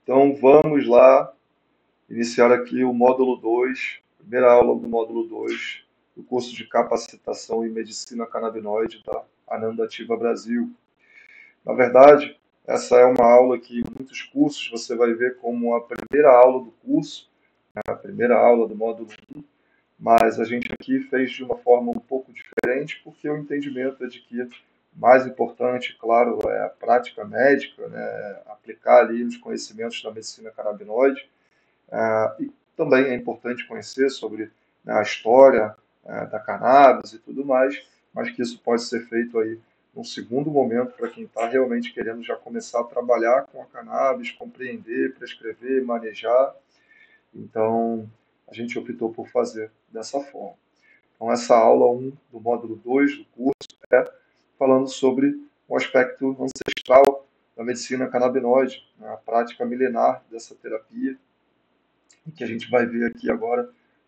Então vamos lá iniciar aqui o módulo 2, primeira aula do módulo 2 do curso de capacitação em medicina canabinoide da Ananda Ativa Brasil. Na verdade, essa é uma aula que em muitos cursos você vai ver como a primeira aula do curso, né, a primeira aula do módulo 1, mas a gente aqui fez de uma forma um pouco diferente, porque o entendimento é de que mais importante, claro, é a prática médica, né, aplicar ali os conhecimentos da medicina canabinoide. E também é importante conhecer sobre, né, a história da cannabis e tudo mais, mas que isso pode ser feito aí num segundo momento para quem está realmente querendo já começar a trabalhar com a cannabis, compreender, prescrever, manejar. Então, a gente optou por fazer dessa forma. Então, essa aula 1 do módulo 2 do curso é falando sobre o aspecto ancestral da medicina canabinoide, né, a prática milenar dessa terapia, e que a gente vai ver aqui agora,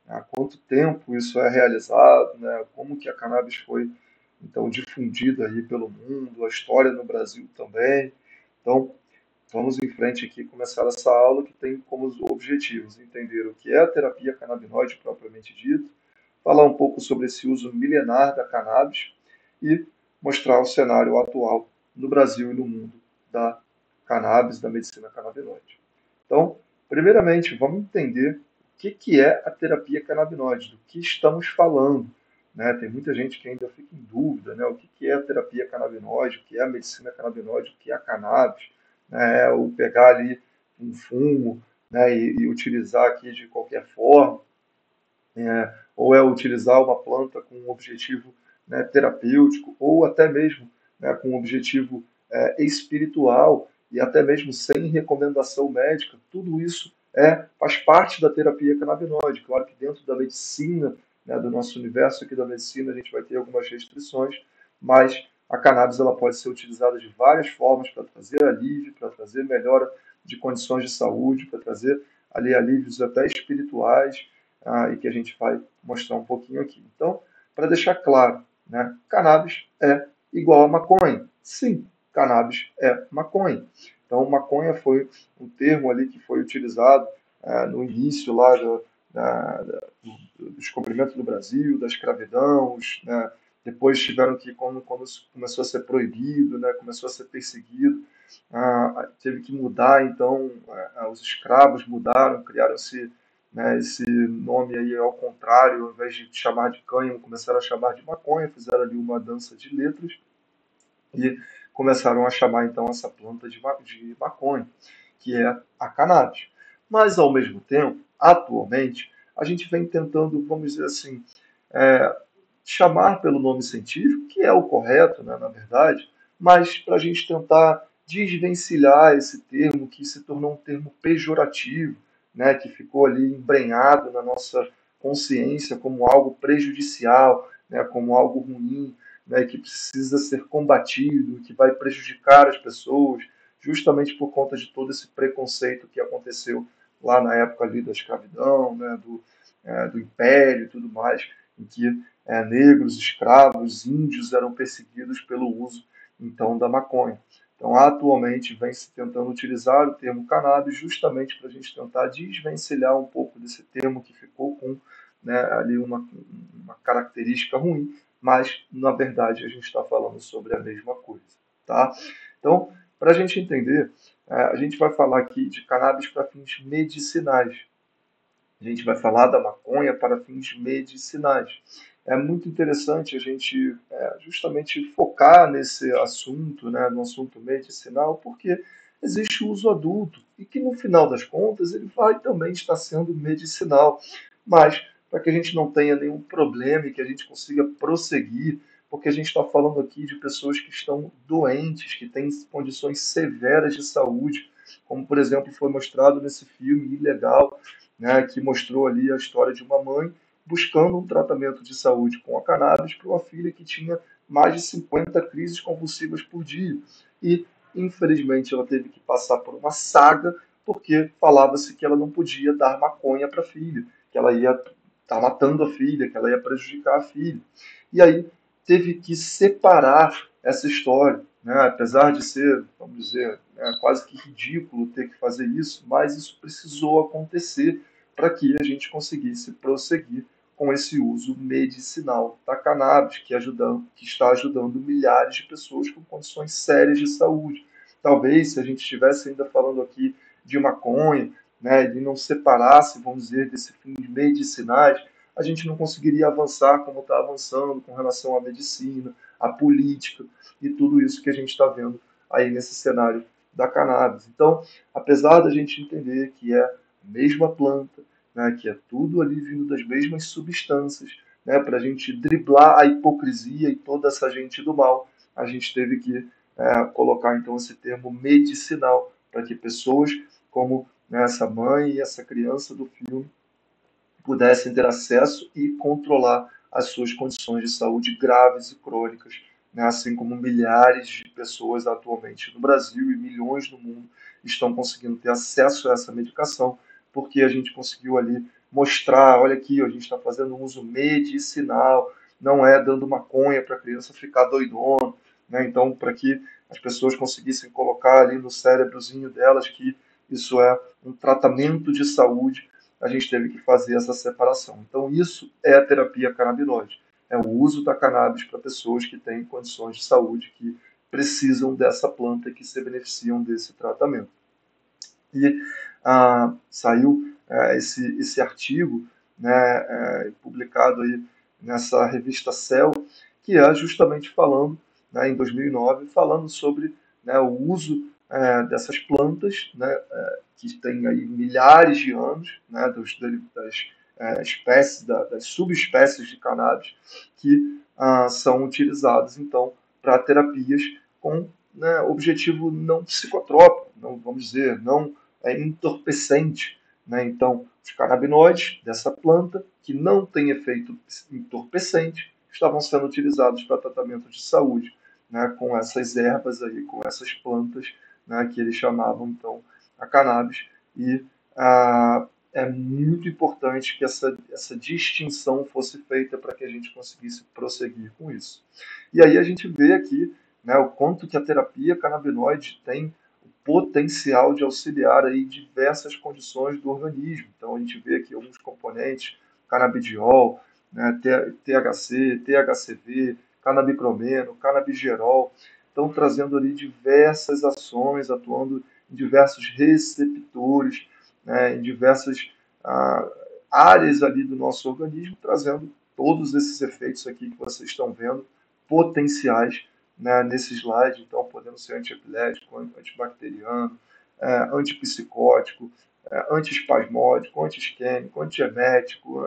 né, há quanto tempo isso é realizado, né, como que a cannabis foi então difundida aí pelo mundo, a história no Brasil também. Então, vamos em frente aqui começar essa aula que tem como objetivos entender o que é a terapia canabinoide propriamente dito, falar um pouco sobre esse uso milenar da cannabis e mostrar o cenário atual no Brasil e no mundo da cannabis, da medicina canabinoide. Então, primeiramente, vamos entender o que é a terapia canabinoide, do que estamos falando. Né? Tem muita gente que ainda fica em dúvida, né? O que é a terapia canabinoide, o que é a medicina canabinoide, o que é a cannabis, né? Ou pegar ali um fumo, né? E utilizar aqui de qualquer forma, ou é utilizar uma planta com um objetivo, né, terapêutico, ou até mesmo, né, com um objetivo espiritual, e até mesmo sem recomendação médica. Tudo isso faz parte da terapia canabinoide. Claro que dentro da medicina, né, do nosso universo aqui da medicina, a gente vai ter algumas restrições, mas a cannabis ela pode ser utilizada de várias formas para trazer alívio, para trazer melhora de condições de saúde, para trazer ali alívios até espirituais, e que a gente vai mostrar um pouquinho aqui. Então, para deixar claro, né, cannabis é igual a maconha. Sim, cannabis é maconha. Então, maconha foi um termo ali que foi utilizado no início lá do descobrimento do Brasil, da escravidão, né, depois tiveram que, quando começou a ser proibido, né, começou a ser perseguido, teve que mudar, então os escravos mudaram, criaram-se, né, esse nome aí ao contrário, ao invés de chamar de cânhamo, começaram a chamar de maconha, fizeram ali uma dança de letras e começaram a chamar então essa planta de maconha, que é a cannabis. Mas ao mesmo tempo, atualmente, a gente vem tentando, vamos dizer assim, é, chamar pelo nome científico, que é o correto, né, na verdade, mas para a gente tentar desvencilhar esse termo que se tornou um termo pejorativo, né, que ficou ali embrenhado na nossa consciência como algo prejudicial, né, como algo ruim, né, que precisa ser combatido, que vai prejudicar as pessoas, justamente por conta de todo esse preconceito que aconteceu lá na época ali da escravidão, né, do império e tudo mais, em que negros, escravos, índios eram perseguidos pelo uso então da maconha. Então, atualmente vem se tentando utilizar o termo cannabis justamente para a gente tentar desvencilhar um pouco desse termo que ficou com, né, ali uma característica ruim, mas na verdade a gente está falando sobre a mesma coisa, tá? Então, para a gente entender, a gente vai falar aqui de cannabis para fins medicinais. A gente vai falar da maconha para fins medicinais. É muito interessante a gente justamente focar nesse assunto, né, no assunto medicinal, porque existe o uso adulto e que no final das contas ele vai também estar sendo medicinal, mas para que a gente não tenha nenhum problema e que a gente consiga prosseguir, porque a gente está falando aqui de pessoas que estão doentes, que têm condições severas de saúde, como por exemplo foi mostrado nesse filme Ilegal, né, que mostrou ali a história de uma mãe buscando um tratamento de saúde com a cannabis para uma filha que tinha mais de 50 crises convulsivas por dia. E, infelizmente, ela teve que passar por uma saga porque falava-se que ela não podia dar maconha para a filha, que ela ia estar matando a filha, que ela ia prejudicar a filha. E aí teve que separar essa história, né? Apesar de ser, vamos dizer, né, quase que ridículo ter que fazer isso, mas isso precisou acontecer para que a gente conseguisse prosseguir com esse uso medicinal da cannabis, que está ajudando milhares de pessoas com condições sérias de saúde. Talvez, se a gente estivesse ainda falando aqui de maconha, né, e não separasse, vamos dizer, desse fins medicinais, a gente não conseguiria avançar como está avançando com relação à medicina, à política e tudo isso que a gente está vendo aí nesse cenário da cannabis. Então, apesar da gente entender que é a mesma planta, né, que é tudo ali vindo das mesmas substâncias, né, para a gente driblar a hipocrisia e toda essa gente do mal, a gente teve que colocar então esse termo medicinal para que pessoas como, né, essa mãe e essa criança do filme pudessem ter acesso e controlar as suas condições de saúde graves e crônicas, né? Assim como milhares de pessoas atualmente no Brasil e milhões no mundo estão conseguindo ter acesso a essa medicação, porque a gente conseguiu ali mostrar, olha aqui, a gente está fazendo um uso medicinal, não é dando maconha para a criança ficar doidona, né? Então, para que as pessoas conseguissem colocar ali no cérebrozinho delas que isso é um tratamento de saúde, a gente teve que fazer essa separação. Então, isso é a terapia canabinoide. É o uso da cannabis para pessoas que têm condições de saúde que precisam dessa planta e que se beneficiam desse tratamento. E saiu esse artigo, né, publicado aí nessa revista Cell, que é justamente falando, né, em 2009, falando sobre, né, o uso dessas plantas, né, que tem aí milhares de anos, né, das espécies, das subespécies de cannabis, que são utilizadas, então, para terapias com, né, objetivo não psicotrópico, não, vamos dizer, não entorpecente. Né? Então, os canabinoides dessa planta, que não tem efeito entorpecente, estavam sendo utilizados para tratamento de saúde, né? Com essas ervas aí, com essas plantas, né? Que eles chamavam, então, a cannabis. E é muito importante que essa distinção fosse feita para que a gente conseguisse prosseguir com isso. E aí a gente vê aqui, né, o quanto que a terapia canabinoide tem o potencial de auxiliar aí diversas condições do organismo. Então a gente vê aqui alguns componentes, canabidiol, né, THC, THCV, canabicromeno, canabigerol, estão trazendo ali diversas ações, atuando em diversos receptores, né, em diversas ah, áreas ali do nosso organismo, trazendo todos esses efeitos aqui que vocês estão vendo, potenciais, né, nesse slide, então podendo ser antiepilético, antibacteriano, antipsicótico, antiespasmódico, antiisquêmico, antiemético,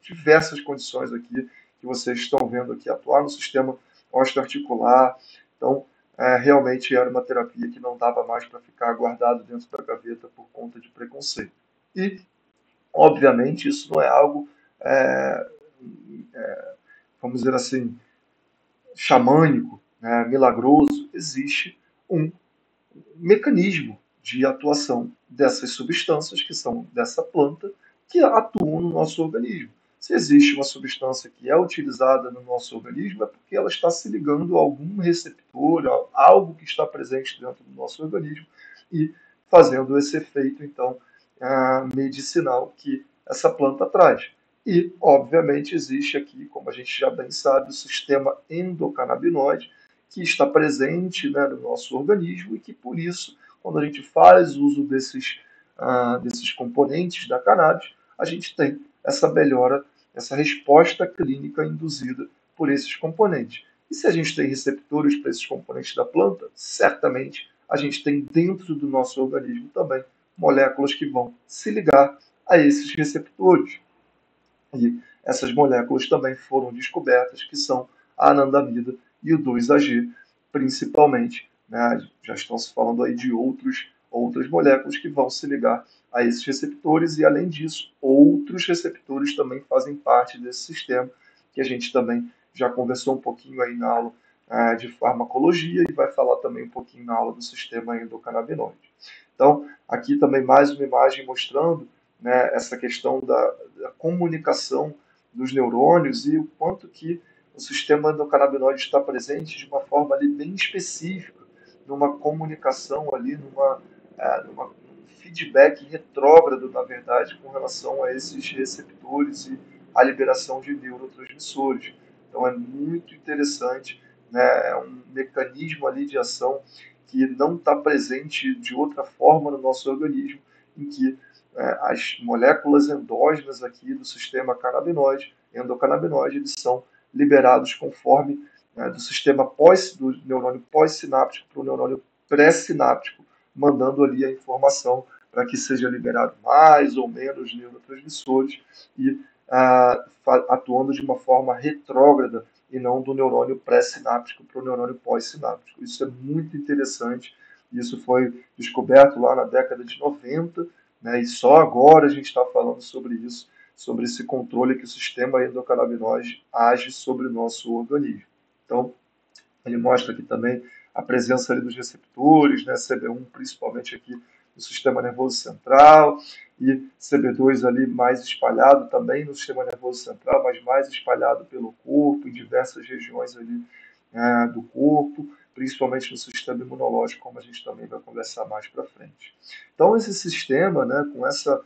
diversas condições aqui que vocês estão vendo aqui atuar no sistema osteoarticular. Então, realmente era uma terapia que não dava mais para ficar guardado dentro da gaveta por conta de preconceito. E, obviamente, isso não é algo, é, vamos dizer assim, xamânico, né, milagroso. Existe um mecanismo de atuação dessas substâncias que são dessa planta que atuam no nosso organismo. Se existe uma substância que é utilizada no nosso organismo, é porque ela está se ligando a algum receptor, a algo que está presente dentro do nosso organismo e fazendo esse efeito, então, medicinal que essa planta traz. E, obviamente, existe aqui, como a gente já bem sabe, o sistema endocannabinoide, que está presente, né, no nosso organismo e que, por isso, quando a gente faz uso desses componentes da cannabis, a gente tem essa melhora, essa resposta clínica induzida por esses componentes. E se a gente tem receptores para esses componentes da planta, certamente a gente tem dentro do nosso organismo também moléculas que vão se ligar a esses receptores. E essas moléculas também foram descobertas, que são a anandamida e o 2-AG, principalmente. Né? Já estão se falando aí de outras moléculas que vão se ligar a esses receptores, e além disso, outros receptores também fazem parte desse sistema, que a gente também já conversou um pouquinho aí na aula de farmacologia e vai falar também um pouquinho na aula do sistema endocannabinoide. Então, aqui também mais uma imagem mostrando, né, essa questão da comunicação dos neurônios e o quanto que o sistema endocannabinoide está presente de uma forma ali bem específica, numa comunicação ali, num feedback retrógrado, na verdade, com relação a esses receptores e a liberação de neurotransmissores. Então é muito interessante, né? É um mecanismo ali de ação que não está presente de outra forma no nosso organismo, em que as moléculas endógenas aqui do sistema canabinoide, endocannabinoide, eles são liberados conforme do sistema do neurônio pós-sináptico para o neurônio pré-sináptico, mandando ali a informação para que seja liberado mais ou menos neurotransmissores e atuando de uma forma retrógrada e não do neurônio pré-sináptico para o neurônio pós-sináptico. Isso é muito interessante. Isso foi descoberto lá na década de 90, né, e só agora a gente está falando sobre isso, sobre esse controle que o sistema endocannabinoide age sobre o nosso organismo. Então, ele mostra aqui também a presença ali dos receptores, né, CB1 principalmente aqui no sistema nervoso central e CB2 ali mais espalhado também no sistema nervoso central, mas mais espalhado pelo corpo, em diversas regiões ali do corpo, principalmente no sistema imunológico, como a gente também vai conversar mais para frente. Então, esse sistema, né, com essa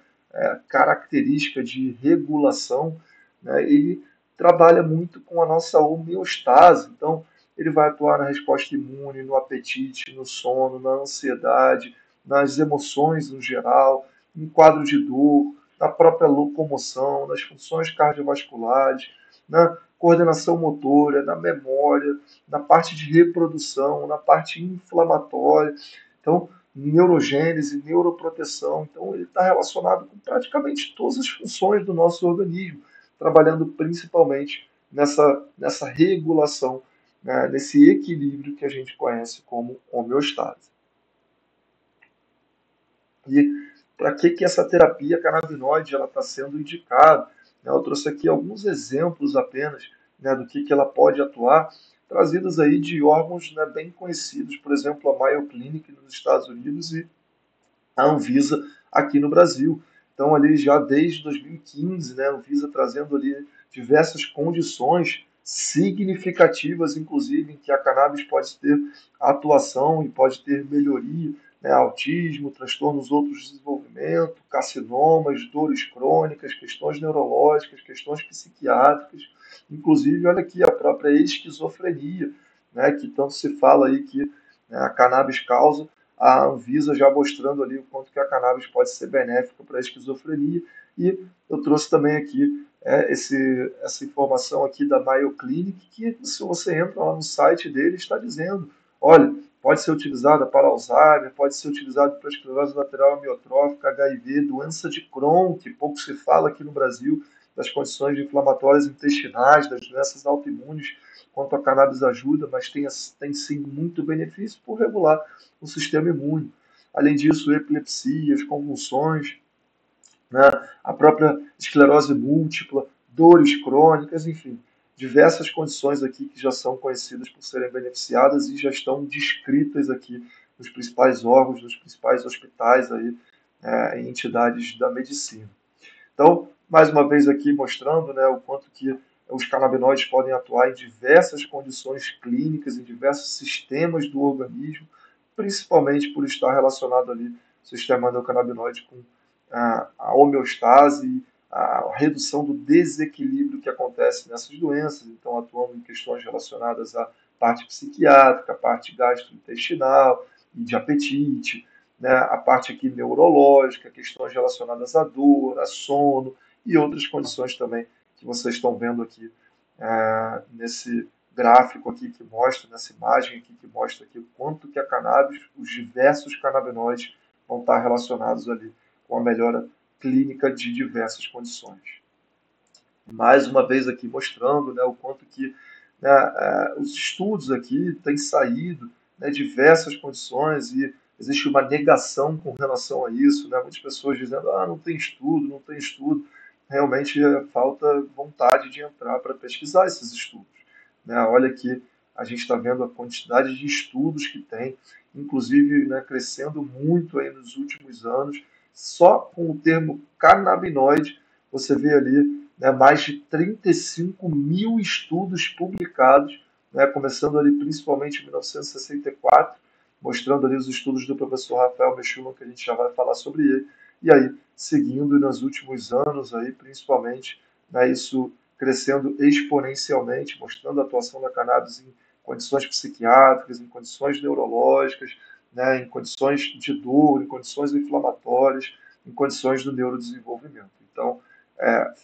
característica de regulação, né, ele trabalha muito com a nossa homeostase. Então, ele vai atuar na resposta imune, no apetite, no sono, na ansiedade, nas emoções no geral, em quadro de dor, na própria locomoção, nas funções cardiovasculares, na coordenação motora, na memória, na parte de reprodução, na parte inflamatória. Então, neurogênese, neuroproteção. Então, ele está relacionado com praticamente todas as funções do nosso organismo, trabalhando principalmente nessa regulação, né, nesse equilíbrio que a gente conhece como homeostase. E para que essa terapia canabinoide está sendo indicada? Né? Eu trouxe aqui alguns exemplos apenas, né, do que ela pode atuar, trazidos aí de órgãos, né, bem conhecidos, por exemplo, a Mayo Clinic nos Estados Unidos e a Anvisa aqui no Brasil. Então, ali já desde 2015, né, a Anvisa trazendo ali diversas condições significativas, inclusive, em que a cannabis pode ter atuação e pode ter melhoria, né, autismo, transtornos outros de desenvolvimento, carcinomas, dores crônicas, questões neurológicas, questões psiquiátricas, inclusive, olha aqui, a própria esquizofrenia, né, que tanto se fala aí que, né, a cannabis causa, a Anvisa já mostrando ali o quanto que a cannabis pode ser benéfica para a esquizofrenia. E eu trouxe também aqui essa informação aqui da Mayo Clinic, que se você entra lá no site dele, está dizendo, olha, pode ser utilizada para Alzheimer, pode ser utilizada para esclerose lateral amiotrófica, HIV, doença de Crohn, que pouco se fala aqui no Brasil, das condições inflamatórias intestinais, das doenças autoimunes, quanto a cannabis ajuda, mas tem sim muito benefício por regular o sistema imune. Além disso, epilepsias, convulsões, né, a própria esclerose múltipla, dores crônicas, enfim, diversas condições aqui que já são conhecidas por serem beneficiadas e já estão descritas aqui nos principais órgãos, nos principais hospitais aí, em entidades da medicina. Então, mais uma vez aqui mostrando, né, o quanto que os canabinoides podem atuar em diversas condições clínicas, em diversos sistemas do organismo, principalmente por estar relacionado ali o sistema endocannabinoide com a homeostase, a redução do desequilíbrio que acontece nessas doenças, então atuando em questões relacionadas à parte psiquiátrica, a parte gastrointestinal e de apetite, né, a parte aqui neurológica, questões relacionadas à dor, a sono e outras condições também que vocês estão vendo aqui nesse gráfico aqui que mostra, nessa imagem aqui que mostra aqui o quanto que a cannabis, os diversos canabinoides vão estar relacionados ali com a melhora clínica de diversas condições. Mais uma vez aqui mostrando, né, o quanto que, né, os estudos aqui têm saído, né, diversas condições e existe uma negação com relação a isso, né? Muitas pessoas dizendo, não tem estudo, não tem estudo. Realmente falta vontade de entrar para pesquisar esses estudos, né? Olha que a gente está vendo a quantidade de estudos que tem, inclusive, né, crescendo muito aí nos últimos anos, só com o termo canabinoide, você vê ali né, mais de 35 mil estudos publicados, né, começando ali principalmente em 1964, mostrando ali os estudos do professor Rafael Mechoulam, que a gente já vai falar sobre ele, e aí seguindo nos últimos anos, aí, principalmente, né, isso crescendo exponencialmente, mostrando a atuação da cannabis em condições psiquiátricas, em condições neurológicas, né, em condições de dor, em condições inflamatórias, em condições do neurodesenvolvimento. Então,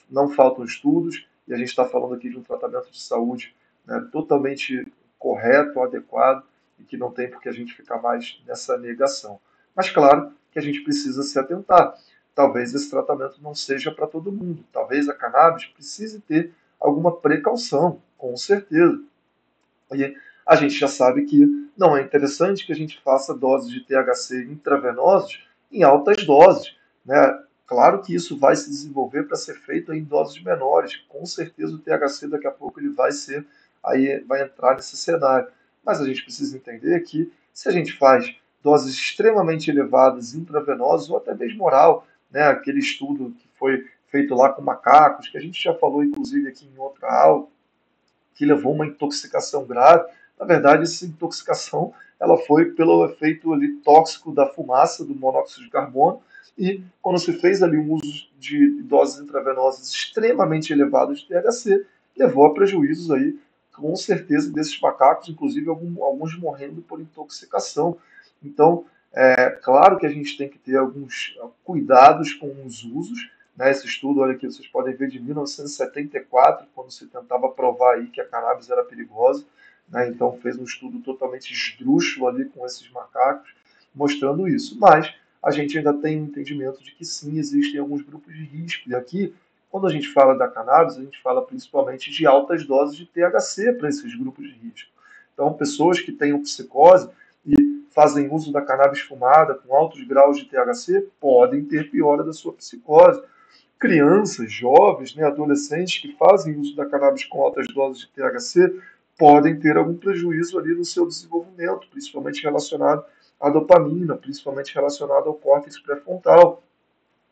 não faltam estudos, e a gente está falando aqui de um tratamento de saúde, né, totalmente correto, adequado, e que não tem por que a gente ficar mais nessa negação. Mas, claro, que a gente precisa se atentar. Talvez esse tratamento não seja para todo mundo. Talvez a cannabis precise ter alguma precaução, com certeza. E a gente já sabe que não é interessante que a gente faça doses de THC intravenosas em altas doses, né? Claro que isso vai se desenvolver para ser feito em doses menores. Com certeza o THC daqui a pouco ele vai ser aí vai entrar nesse cenário. Mas a gente precisa entender que se a gente faz doses extremamente elevadas intravenosas ou até mesmo oral, né? Aquele estudo que foi feito lá com macacos, que a gente já falou inclusive aqui em outra aula, que levou a uma intoxicação grave. Na verdade, essa intoxicação ela foi pelo efeito ali tóxico da fumaça, do monóxido de carbono, e quando se fez ali um uso de doses intravenosas extremamente elevadas de THC, levou a prejuízos aí, com certeza, desses macacos, inclusive alguns morrendo por intoxicação. Então, é claro que a gente tem que ter alguns cuidados com os usos, né? Esse estudo, olha aqui, vocês podem ver de 1974, quando se tentava provar aí que a cannabis era perigosa, né? Então fez um estudo totalmente esdrúxulo ali com esses macacos, mostrando isso. Mas a gente ainda tem um entendimento de que sim, existem alguns grupos de risco. E aqui, quando a gente fala da cannabis, a gente fala principalmente de altas doses de THC para esses grupos de risco. Então, pessoas que tenham psicose e fazem uso da cannabis fumada com altos graus de THC podem ter piora da sua psicose. Crianças, jovens, né, adolescentes que fazem uso da cannabis com altas doses de THC podem ter algum prejuízo ali no seu desenvolvimento, principalmente relacionado à dopamina, principalmente relacionado ao córtex pré-frontal.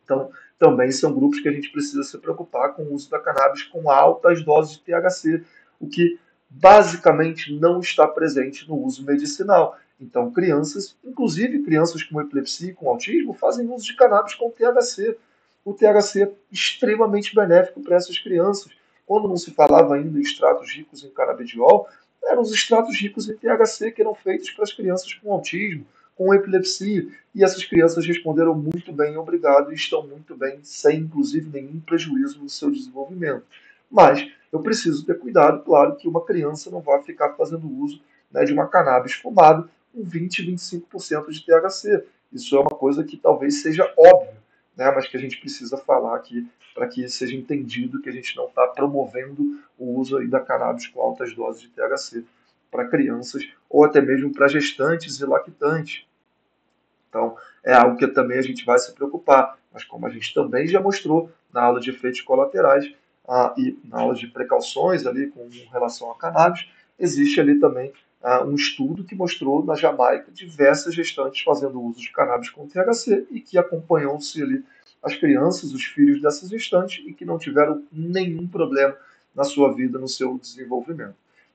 Então, também são grupos que a gente precisa se preocupar com o uso da cannabis com altas doses de THC, o que basicamente não está presente no uso medicinal. Então, crianças, inclusive crianças com epilepsia e com autismo, fazem uso de cannabis com THC. O THC é extremamente benéfico para essas crianças. Quando não se falava ainda em extratos ricos em canabidiol, eram os extratos ricos em THC que eram feitos para as crianças com autismo, com epilepsia. E essas crianças responderam muito bem, obrigado, e estão muito bem, sem inclusive nenhum prejuízo no seu desenvolvimento. Mas eu preciso ter cuidado, claro, que uma criança não vai ficar fazendo uso, né, de uma cannabis fumada com 20, 25% de THC. Isso é uma coisa que talvez seja óbvia, né, mas que a gente precisa falar aqui para que seja entendido que a gente não está promovendo o uso aí da cannabis com altas doses de THC para crianças ou até mesmo para gestantes e lactantes. Então, é algo que também a gente vai se preocupar. Mas como a gente também já mostrou na aula de efeitos colaterais e na aula de precauções ali com relação à cannabis, existe ali também um estudo que mostrou na Jamaica diversas gestantes fazendo uso de cannabis com THC e que acompanhou-se ali as crianças, os filhos dessas gestantes e que não tiveram nenhum problema na sua vida, no seu desenvolvimento.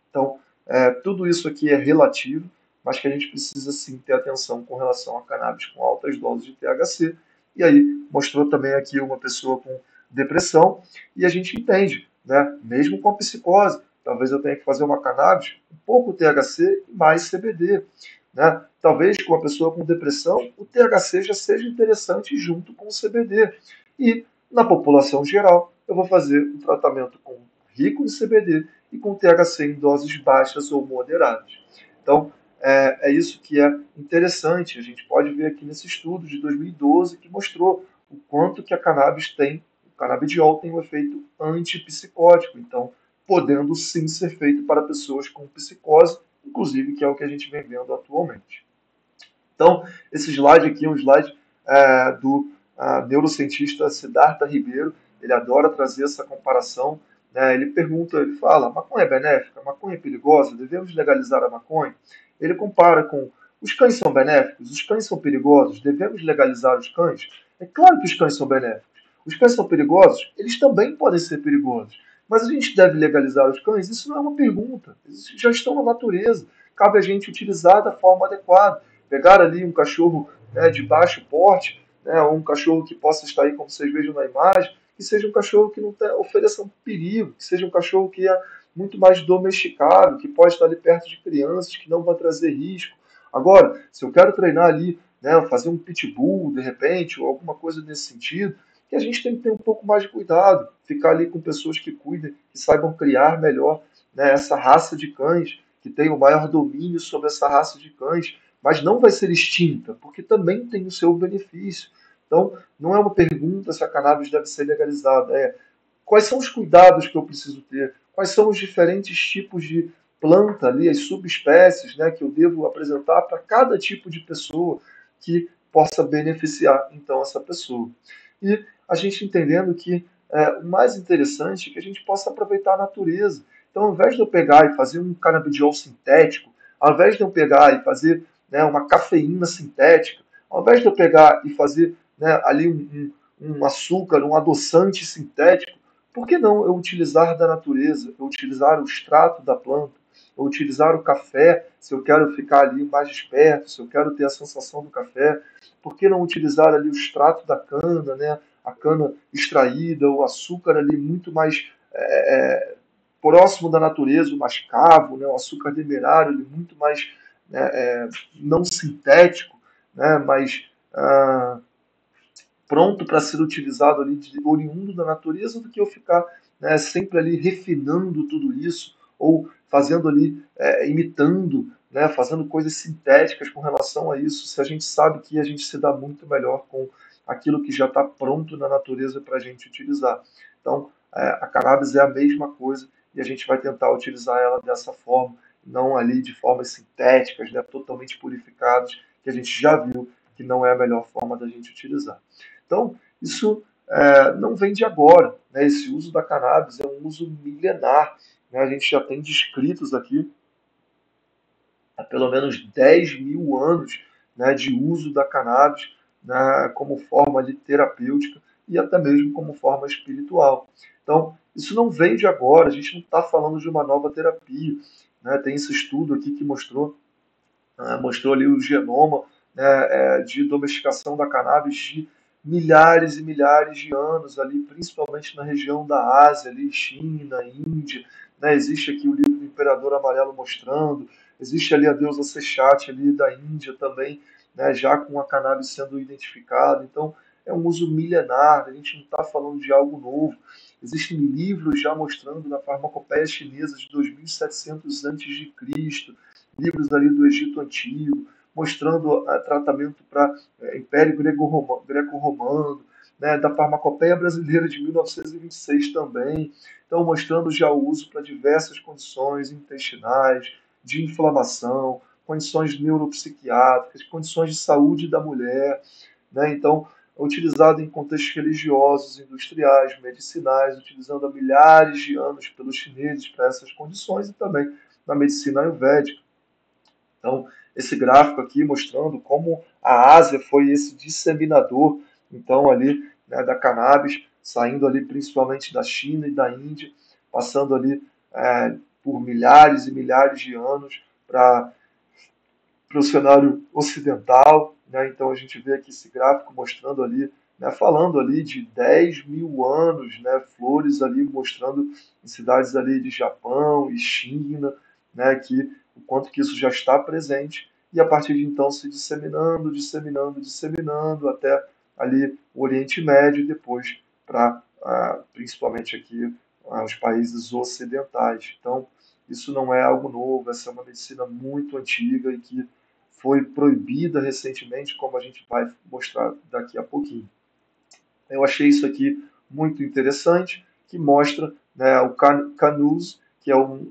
Então, tudo isso aqui é relativo, mas que a gente precisa sim ter atenção com relação a cannabis com altas doses de THC. E aí mostrou também aqui uma pessoa com depressão e a gente entende, né? Mesmo com a psicose, talvez eu tenha que fazer uma cannabis, um pouco THC e mais CBD, né? Talvez com uma pessoa com depressão o THC já seja interessante junto com o CBD. E na população geral eu vou fazer um tratamento com rico em CBD e com THC em doses baixas ou moderadas. Então, é isso que é interessante. A gente pode ver aqui nesse estudo de 2012 que mostrou o quanto que a cannabis tem, o canabidiol tem um efeito antipsicótico. Então, podendo sim ser feito para pessoas com psicose, inclusive que é o que a gente vem vendo atualmente. Então, esse slide aqui é um slide do neurocientista Siddhartha Ribeiro. Ele adora trazer essa comparação. Né? Ele pergunta, ele fala, a maconha é benéfica? A maconha é perigosa? Devemos legalizar a maconha? Ele compara com os cães são benéficos? Os cães são perigosos? Devemos legalizar os cães? É claro que os cães são benéficos. Os cães são perigosos? Eles também podem ser perigosos. Mas a gente deve legalizar os cães? Isso não é uma pergunta. Eles já estão na natureza. Cabe a gente utilizar da forma adequada. Pegar ali um cachorro, né, de baixo porte, né, ou um cachorro que possa estar aí, como vocês vejam na imagem, que seja um cachorro que não ofereça um perigo, que seja um cachorro que é muito mais domesticado, que pode estar ali perto de crianças, que não vai trazer risco. Agora, se eu quero treinar ali, né, fazer um pitbull de repente, ou alguma coisa nesse sentido, que a gente tem que ter um pouco mais de cuidado, ficar ali com pessoas que cuidem, que saibam criar melhor, né, essa raça de cães, que tenham maior domínio sobre essa raça de cães, mas não vai ser extinta, porque também tem o seu benefício. Então, não é uma pergunta se a cannabis deve ser legalizada, é quais são os cuidados que eu preciso ter, quais são os diferentes tipos de planta ali, as subespécies, né, que eu devo apresentar para cada tipo de pessoa que possa beneficiar então essa pessoa. E a gente entendendo que o mais interessante é que a gente possa aproveitar a natureza. Então, ao invés de eu pegar e fazer um canabidiol sintético, ao invés de eu pegar e fazer, né, uma cafeína sintética, ao invés de eu pegar e fazer, né, ali um açúcar, um adoçante sintético, por que não eu utilizar da natureza, eu utilizar o extrato da planta, eu utilizar o café, se eu quero ficar ali mais esperto, se eu quero ter a sensação do café, por que não utilizar ali o extrato da cana, né? A cana extraída, o açúcar ali muito mais próximo da natureza, o mascavo, né? O açúcar demerara, ele muito mais, né, não sintético, né? Mas pronto para ser utilizado ali, oriundo da natureza, do que eu ficar, né, sempre ali refinando tudo isso, ou fazendo ali, imitando, né, fazendo coisas sintéticas com relação a isso, se a gente sabe que a gente se dá muito melhor com aquilo que já está pronto na natureza para a gente utilizar. Então, a cannabis é a mesma coisa e a gente vai tentar utilizar ela dessa forma, não ali de formas sintéticas, né, totalmente purificadas, que a gente já viu que não é a melhor forma da gente utilizar. Então, isso não vem de agora. Né? Esse uso da cannabis é um uso milenar. Né? A gente já tem descritos aqui há pelo menos 10 mil anos, né, de uso da cannabis, né, como forma de terapêutica e até mesmo como forma espiritual. Então, isso não vem de agora, a gente não está falando de uma nova terapia. Né? Tem esse estudo aqui que mostrou ali o genoma, né, de domesticação da cannabis de milhares e milhares de anos ali, principalmente na região da Ásia, ali, China, Índia, né, existe aqui o livro do Imperador Amarelo mostrando, existe ali a deusa Sechat ali da Índia também, né, já com a cannabis sendo identificada, então é um uso milenar, a gente não está falando de algo novo. Existem livros já mostrando na farmacopeia chinesa de 2700 a.C., livros ali do Egito Antigo, mostrando tratamento para Império Greco-Romano, né, da farmacopeia brasileira de 1926 também, então mostrando já o uso para diversas condições intestinais, de inflamação, condições neuropsiquiátricas, condições de saúde da mulher, né, então utilizado em contextos religiosos, industriais, medicinais, utilizando há milhares de anos pelos chineses para essas condições e também na medicina ayurvédica. Então, esse gráfico aqui mostrando como a Ásia foi esse disseminador, então ali, né, da cannabis, saindo ali principalmente da China e da Índia, passando ali por milhares e milhares de anos para o cenário ocidental. Né? Então a gente vê aqui esse gráfico mostrando ali, né, falando ali de 10 mil anos, né, flores ali mostrando em cidades ali de Japão e China, né, que o quanto que isso já está presente e a partir de então se disseminando, disseminando, disseminando até ali o Oriente Médio e depois para principalmente aqui os países ocidentais. Então isso não é algo novo, essa é uma medicina muito antiga e que foi proibida recentemente, como a gente vai mostrar daqui a pouquinho. Eu achei isso aqui muito interessante, que mostra, né, o Canus, que é um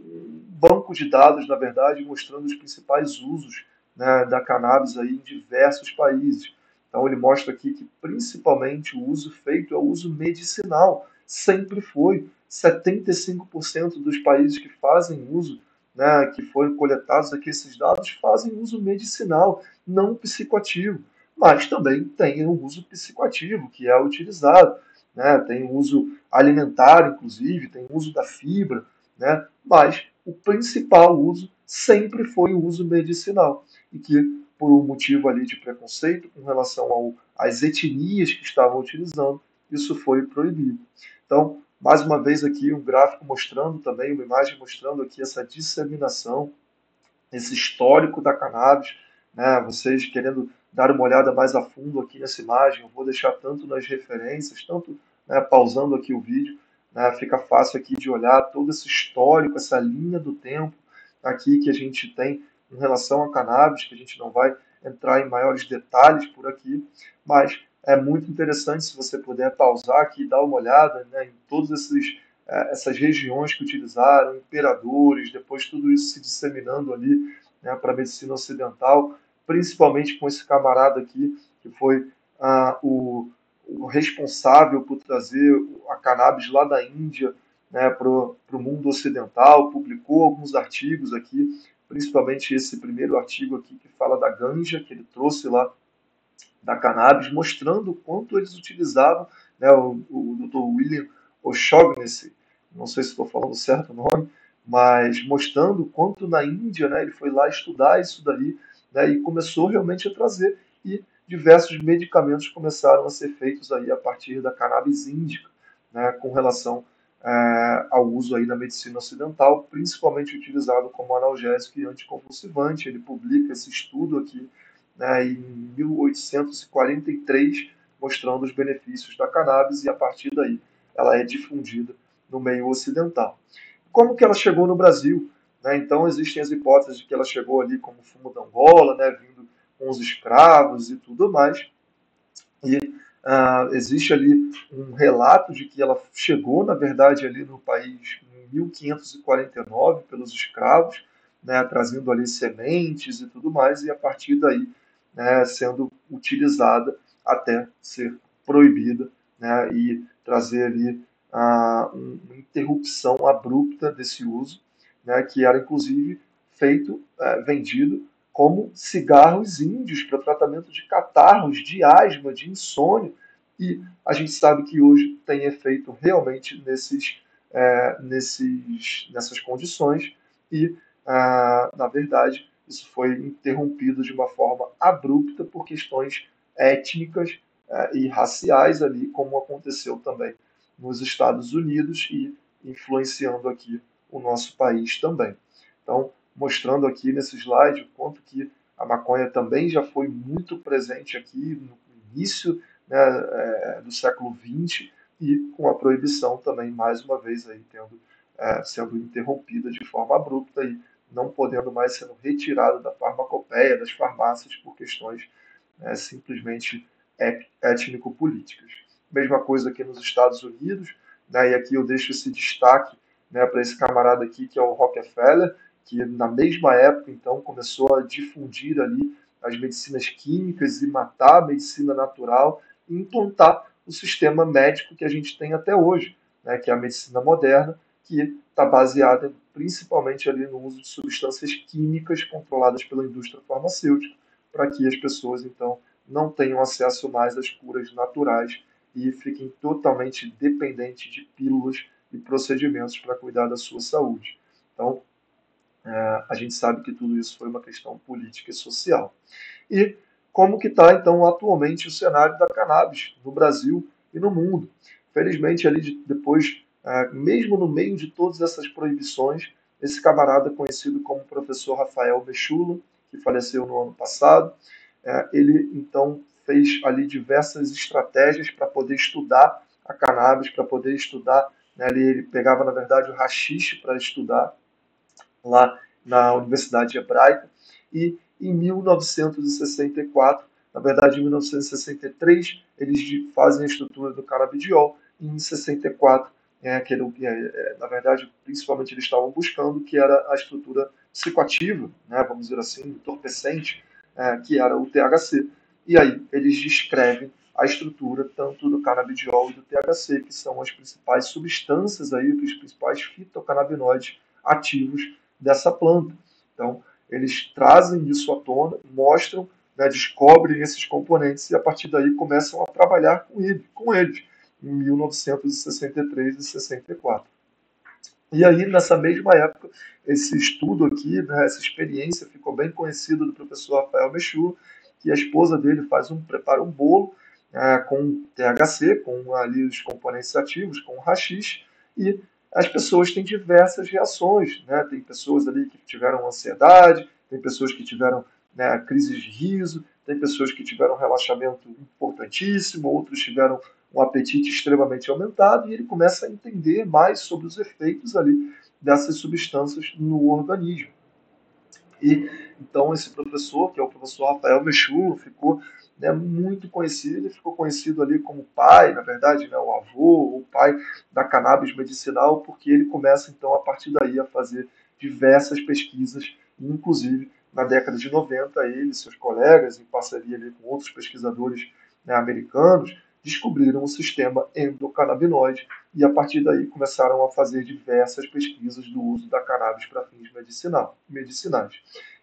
banco de dados, na verdade, mostrando os principais usos, né, da cannabis aí em diversos países. Então ele mostra aqui que principalmente o uso feito é o uso medicinal, sempre foi. 75% dos países que fazem uso, né, que foram coletados aqui esses dados, fazem uso medicinal, não psicoativo. Mas também tem o uso psicoativo, que é utilizado. né? Tem o uso alimentar, inclusive, tem o uso da fibra, né? Mas o principal uso sempre foi o uso medicinal, e que, por um motivo ali de preconceito com relação às etnias que estavam utilizando, isso foi proibido. Então, mais uma vez aqui um gráfico mostrando também, uma imagem mostrando aqui essa disseminação, esse histórico da cannabis, né? Vocês querendo dar uma olhada mais a fundo aqui nessa imagem, eu vou deixar tanto nas referências, tanto, né, pausando aqui o vídeo, né, fica fácil aqui de olhar todo esse histórico, essa linha do tempo aqui que a gente tem em relação à cannabis, que a gente não vai entrar em maiores detalhes por aqui, mas é muito interessante se você puder pausar aqui e dar uma olhada, né, em todos essas regiões que utilizaram, imperadores, depois tudo isso se disseminando ali, né, para a medicina ocidental, principalmente com esse camarada aqui, que foi o responsável por trazer a cannabis lá da Índia, né, para o mundo ocidental, publicou alguns artigos aqui, principalmente esse primeiro artigo aqui que fala da ganja, que ele trouxe lá da cannabis, mostrando o quanto eles utilizavam, né, o Dr. William O'Shaughnessy, não sei se estou falando certo o nome, mas mostrando o quanto na Índia, né, ele foi lá estudar isso daí, né, e começou realmente a trazer, e diversos medicamentos começaram a ser feitos aí a partir da cannabis índica, né, com relação ao uso aí na medicina ocidental, principalmente utilizado como analgésico e anticonvulsivante. Ele publica esse estudo aqui, né, em 1843, mostrando os benefícios da cannabis, e a partir daí ela é difundida no meio ocidental. Como que ela chegou no Brasil? Né? Então existem as hipóteses de que ela chegou ali como fumo da Angola, né, vindo com os escravos e tudo mais, e existe ali um relato de que ela chegou, na verdade, ali no país em 1549 pelos escravos, né, trazendo ali sementes e tudo mais, e a partir daí, né, sendo utilizada até ser proibida, né, e trazer ali uma interrupção abrupta desse uso, né, que era inclusive feito, vendido como cigarros índios para tratamento de catarros, de asma, de insônia, e a gente sabe que hoje tem efeito realmente nessas condições, e, na verdade, isso foi interrompido de uma forma abrupta por questões étnicas, e raciais ali, como aconteceu também nos Estados Unidos e influenciando aqui o nosso país também. Então, mostrando aqui nesse slide o quanto que a maconha também já foi muito presente aqui no início, né, do século XX, e com a proibição também, mais uma vez, aí, sendo interrompida de forma abrupta e não podendo mais ser retirada da farmacopeia, das farmácias, por questões, simplesmente étnico-políticas. Mesma coisa aqui nos Estados Unidos, né, e aqui eu deixo esse destaque, né, para esse camarada aqui, que é o Rockefeller, que na mesma época, então, começou a difundir ali as medicinas químicas e matar a medicina natural e implantar o sistema médico que a gente tem até hoje, né, que é a medicina moderna, que está baseada principalmente ali no uso de substâncias químicas controladas pela indústria farmacêutica, para que as pessoas, então, não tenham acesso mais às curas naturais e fiquem totalmente dependentes de pílulas e procedimentos para cuidar da sua saúde. Então, a gente sabe que tudo isso foi uma questão política e social. E como que está, então, atualmente o cenário da cannabis no Brasil e no mundo? Felizmente, ali depois, mesmo no meio de todas essas proibições, esse camarada conhecido como professor Rafael Mechula, que faleceu no ano passado, ele, então, fez ali diversas estratégias para poder estudar a cannabis, para poder estudar, né, ele pegava, na verdade, o haxixe para estudar, lá na Universidade Hebraica, e em 1964, na verdade em 1963, eles fazem a estrutura do canabidiol, e em 64, na verdade, principalmente eles estavam buscando, que era a estrutura psicoativa, né, vamos dizer assim, entorpecente, que era o THC. E aí eles descrevem a estrutura tanto do canabidiol e do THC, que são as principais substâncias aí, os principais fitocannabinoides ativos dessa planta. Então, eles trazem isso à tona, mostram, né, descobrem esses componentes e a partir daí começam a trabalhar com eles. em 1963 e 64. E aí, nessa mesma época, esse estudo aqui, né, essa experiência ficou bem conhecida do professor Rafael Mechur, que a esposa dele prepara um bolo com THC, com ali os componentes ativos, com haxixe, e as pessoas têm diversas reações, né? Tem pessoas ali que tiveram ansiedade, tem pessoas que tiveram, né, crises de riso, tem pessoas que tiveram um relaxamento importantíssimo, outros tiveram um apetite extremamente aumentado, e ele começa a entender mais sobre os efeitos ali dessas substâncias no organismo. E então esse professor, que é o professor Rafael Mechur, ficou, né, muito conhecido, ele ficou conhecido ali como pai, na verdade, né, o avô, o pai da cannabis medicinal, porque ele começa então a partir daí a fazer diversas pesquisas, inclusive na década de 90, ele e seus colegas, em parceria ali com outros pesquisadores, né, americanos, descobriram o sistema endocannabinoide e a partir daí começaram a fazer diversas pesquisas do uso da cannabis para fins medicinais.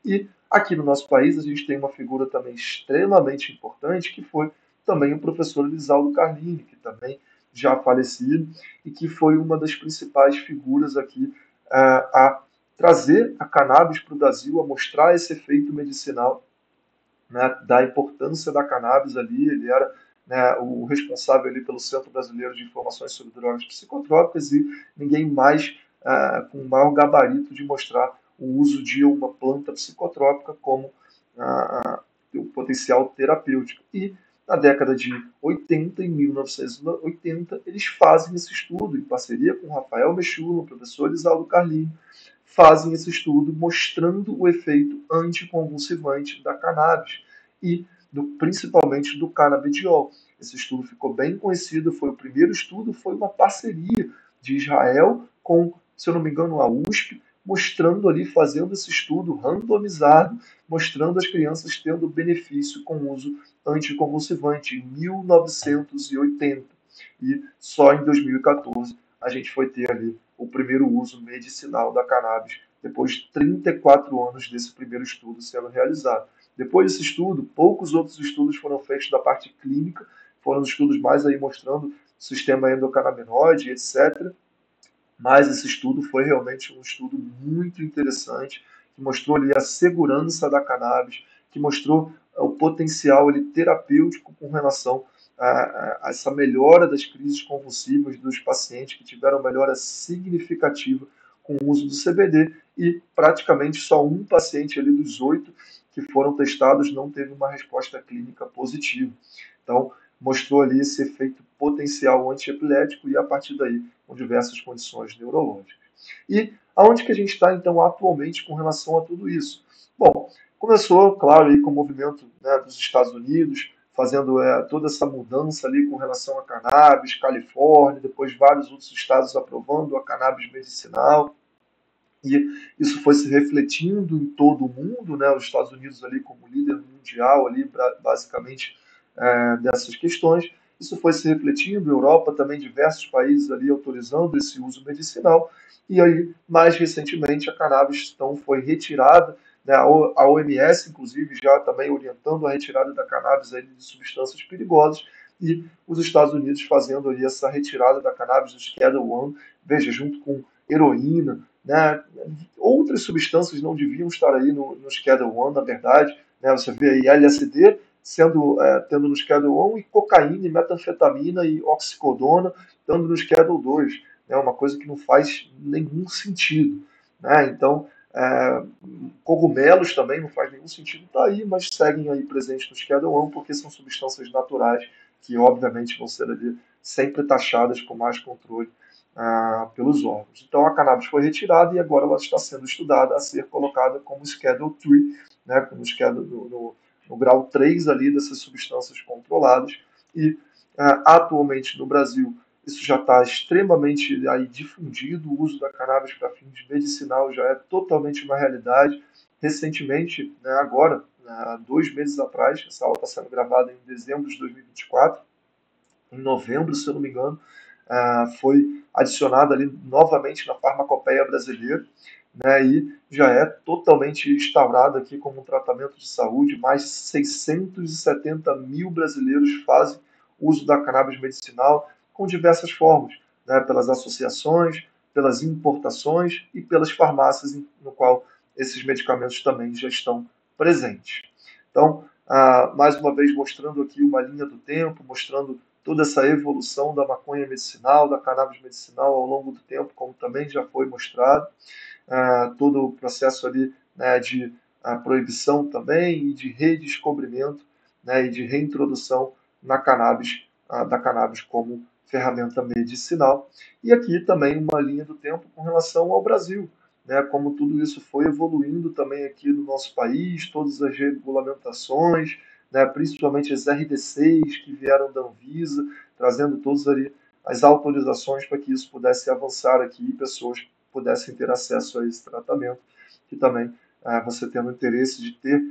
E aqui no nosso país a gente tem uma figura também extremamente importante, que foi também o professor Elisaldo Carlini, que também já falecido, e que foi uma das principais figuras aqui a trazer a cannabis para o Brasil, a mostrar esse efeito medicinal, né, da importância da cannabis ali. Ele era, né, o responsável ali pelo Centro Brasileiro de Informações sobre Drogas Psicotrópicas e ninguém mais com maior gabarito de mostrar o uso de uma planta psicotrópica como o potencial terapêutico. E na década de 80, em 1980, eles fazem esse estudo em parceria com Rafael Mechula, o professor Isaldo Carlini, fazem esse estudo mostrando o efeito anticonvulsivante da cannabis e principalmente do canabidiol. Esse estudo ficou bem conhecido, foi o primeiro estudo, foi uma parceria de Israel com, se eu não me engano, a USP, mostrando ali, fazendo esse estudo randomizado, mostrando as crianças tendo benefício com o uso anticonvulsivante em 1980. E só em 2014 a gente foi ter ali o primeiro uso medicinal da cannabis, depois de 34 anos desse primeiro estudo sendo realizado. Depois desse estudo, poucos outros estudos foram feitos da parte clínica, foram os estudos mais aí mostrando o sistema endocannabinoide, etc. Mas esse estudo foi realmente um estudo muito interessante, que mostrou ali a segurança da cannabis, que mostrou o potencial ali, terapêutico com relação a essa melhora das crises convulsivas dos pacientes que tiveram melhora significativa com o uso do CBD, e praticamente só um paciente ali dos 8 que foram testados não teve uma resposta clínica positiva. Então, mostrou ali esse efeito potencial antiepilético e a partir daí com diversas condições neurológicas. E aonde que a gente está então atualmente com relação a tudo isso? Bom, começou, claro, aí com o movimento, né, dos Estados Unidos, fazendo toda essa mudança ali com relação a cannabis, Califórnia, depois vários outros estados aprovando a cannabis medicinal. E isso foi se refletindo em todo o mundo, né? Os Estados Unidos ali como líder mundial ali, basicamente, dessas questões. Isso foi se refletindo, Europa também, diversos países ali autorizando esse uso medicinal. E aí, mais recentemente, a cannabis então foi retirada, né? A OMS, inclusive, já também orientando a retirada da cannabis aí de substâncias perigosas, e os Estados Unidos fazendo ali essa retirada da cannabis do Schedule I, veja, junto com heroína, né? Outras substâncias não deviam estar aí no Schedule 1, na verdade. Né? Você vê aí LSD tendo no Schedule 1 e cocaína, e metanfetamina e oxicodona estando no Schedule 2. Né? Uma coisa que não faz nenhum sentido. Né? Então, cogumelos também não faz nenhum sentido estar aí, mas seguem aí presentes no Schedule 1 porque são substâncias naturais que, obviamente, vão ser ali sempre taxadas com mais controle pelos órgãos. Então a cannabis foi retirada e agora ela está sendo estudada a ser colocada como Schedule 3, né, como schedule, no grau 3 ali dessas substâncias controladas. E atualmente no Brasil isso já está extremamente aí difundido, o uso da cannabis para fins medicinal já é totalmente uma realidade. Recentemente, né, agora, 2 meses atrás, essa aula está sendo gravada em dezembro de 2024, em novembro, se eu não me engano, foi adicionada ali novamente na farmacopeia brasileira, né, e já é totalmente instaurado aqui como um tratamento de saúde. Mais de 670 mil brasileiros fazem uso da cannabis medicinal, com diversas formas, né, pelas associações, pelas importações e pelas farmácias, no qual esses medicamentos também já estão presentes. Então, mais uma vez mostrando aqui uma linha do tempo, mostrando toda essa evolução da maconha medicinal, da cannabis medicinal ao longo do tempo, como também já foi mostrado, todo o processo ali, né, de proibição também e de redescobrimento, né, e de reintrodução na cannabis, da cannabis como ferramenta medicinal. E aqui também uma linha do tempo com relação ao Brasil, né, como tudo isso foi evoluindo também aqui no nosso país, todas as regulamentações, né, principalmente as RDCs que vieram da Anvisa, trazendo todas ali as autorizações para que isso pudesse avançar aqui e pessoas pudessem ter acesso a esse tratamento, que também você tendo interesse de ter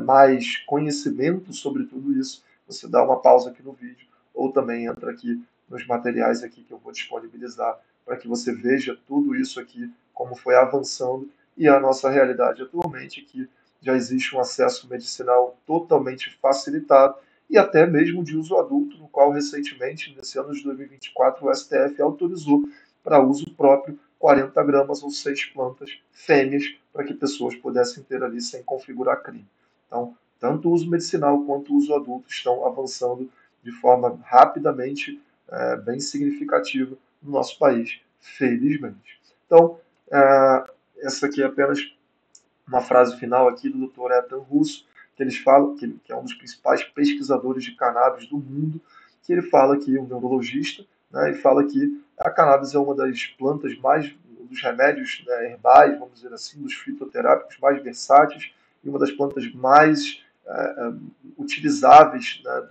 mais conhecimento sobre tudo isso, você dá uma pausa aqui no vídeo ou também entra aqui nos materiais aqui que eu vou disponibilizar para que você veja tudo isso aqui, como foi avançando e a nossa realidade atualmente, que já existe um acesso medicinal totalmente facilitado e até mesmo de uso adulto, no qual recentemente, nesse ano de 2024, o STF autorizou para uso próprio 40 gramas ou 6 plantas fêmeas para que pessoas pudessem ter ali sem configurar crime. Então, tanto o uso medicinal quanto o uso adulto estão avançando de forma rapidamente bem significativa no nosso país, felizmente. Então, essa aqui é apenas uma frase final aqui do Dr. Ethan Russo, que eles falam, que é um dos principais pesquisadores de cannabis do mundo, que ele fala que um neurologista, né, e fala que a cannabis é uma das plantas mais, dos remédios, né, herbais, vamos dizer assim, dos fitoterápicos mais versáteis e uma das plantas mais utilizáveis, né,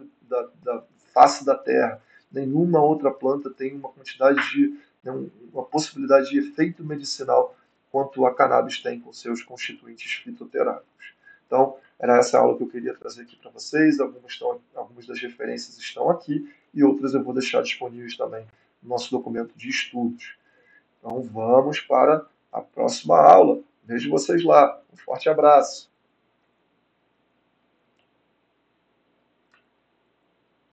da face da terra. Nenhuma outra planta tem uma quantidade de, né, uma possibilidade de efeito medicinal quanto a cannabis tem com seus constituintes fitoterápicos. Então, era essa aula que eu queria trazer aqui para vocês. Algumas das referências estão aqui e outras eu vou deixar disponíveis também no nosso documento de estudos. Então, vamos para a próxima aula. Vejo vocês lá. Um forte abraço.